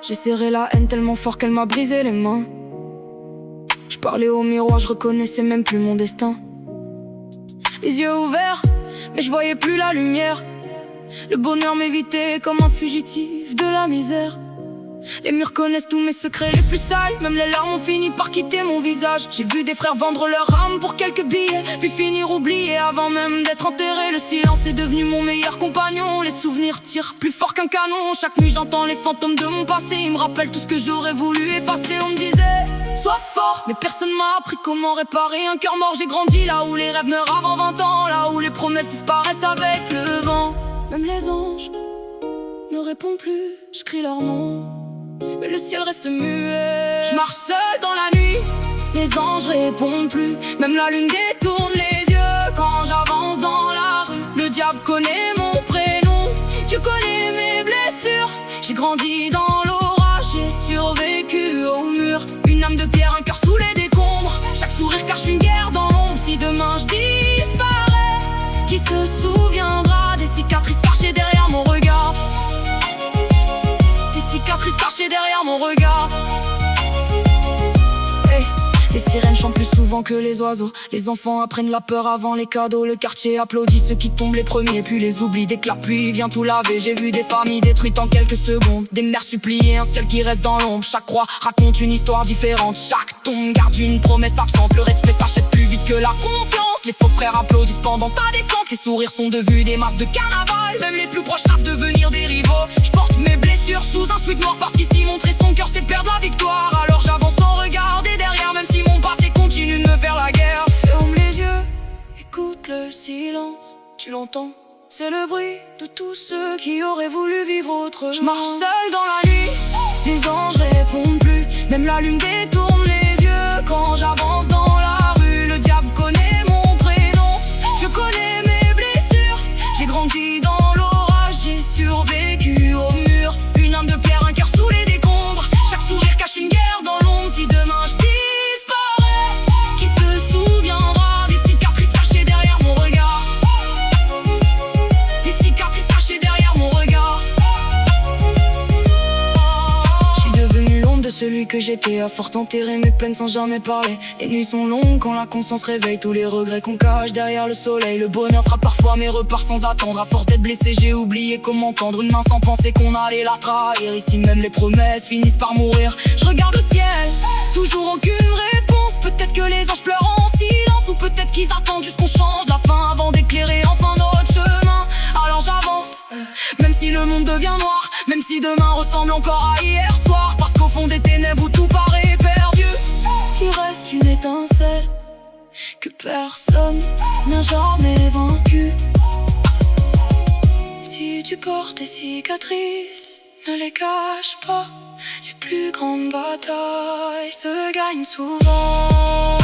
J'ai serré la haine tellement fort qu'elle m'a brisé les mains. Je parlais au miroir, je reconnaissais même plus mon destin. Les yeux ouverts, mais je voyais plus la lumière. Le bonheur m'évitait comme un fugitif de la misère. Les murs connaissent tous mes secrets les plus sales. Même les larmes ont fini par quitter mon visage. J'ai vu des frères vendre leur âme pour quelques billets, puis finir oubliés avant même d'être enterrés. Le silence est devenu mon meilleur compagnon. Les souvenirs tirent plus fort qu'un canon. Chaque nuit j'entends les fantômes de mon passé. Ils me rappellent tout ce que j'aurais voulu effacer. On me disait sois fort, mais personne m'a appris comment réparer un cœur mort. J'ai grandi là où les rêves meurent avant 20 ans, là où les promesses disparaissent avec le vent. Même les anges ne répondent plus, je crie leur nom, mais le ciel reste muet. Je marche seul dans la nuit, les anges répondent plus. Même la lune détourne les yeux quand j'avance dans la rue. Le diable connaît mon prénom, tu connais mes blessures. J'ai grandi dans l'orage, j'ai survécu au mur. Une âme de pierre, un cœur sous les décombres. Chaque sourire cache une guerre dans l'ombre. Si demain je disparais, qui se souviendra des cicatrices cachées derrière mon regard? Cicatrices cachées derrière mon regard. Hey, les sirènes chantent plus souvent que les oiseaux. Les enfants apprennent la peur avant les cadeaux. Le quartier applaudit ceux qui tombent les premiers, puis les oublie dès que la pluie vient tout laver. J'ai vu des familles détruites en quelques secondes, des mères supplier un ciel qui reste dans l'ombre. Chaque croix raconte une histoire différente. Chaque tombe garde une promesse absente. Le respect s'achète plus vite que la confiance. Les faux frères applaudissent pendant ta descente. Les sourires sont devenus des masques de carnaval. Même les plus proches savent devenir des rivaux. Je porte mes blessures sous un sweat noir, parce qu'ici montrer son cœur c'est perdre la victoire. Alors j'avance sans regarder derrière, même si mon passé continue de me faire la guerre. Ferme les yeux, écoute le silence. Tu l'entends? C'est le bruit de tous ceux qui auraient voulu vivre autrement. Je marche seul dans la nuit, les anges répondent plus. Même la lune détourne les yeux quand j'avance dans la rue. Le diable connaît mon prénom, je connais mes blessures. J'ai grandi dans l'orage, j'ai survécu au mur. Une âme de pierre, un cœur sous les décombres. Chaque sourire cache une guerre dans l'ombre. Si demain je disparais, qui se souviendra des cicatrices cachées derrière mon regard? Des cicatrices cachées derrière mon regard. Je suis devenu l'ombre de celui que j'étais, à force enterrer mes peines sans jamais parler. Les nuits sont longues quand la conscience réveille tous les regrets qu'on cache derrière le soleil. Le bonheur frappe parfois mais repart sans attendre. À force d'être blessé j'ai oublié comment tendre une main sans penser qu'on allait la trahir. Ici même les promesses finissent par mourir. Je regarde le ciel, toujours aucune réponse. Peut-être que les anges pleurent en silence, ou peut-être qu'ils attendent juste qu'on change la fin avant d'éclairer enfin notre chemin. Alors j'avance, même si le monde devient noir, même si demain ressemble encore à hier soir. Parce qu'au fond des ténèbres où tout paraît perdu, il reste une étincelle que personne n'a jamais vaincue. Si tu portes des cicatrices, ne les cache pas. Les plus grandes batailles se gagnent souvent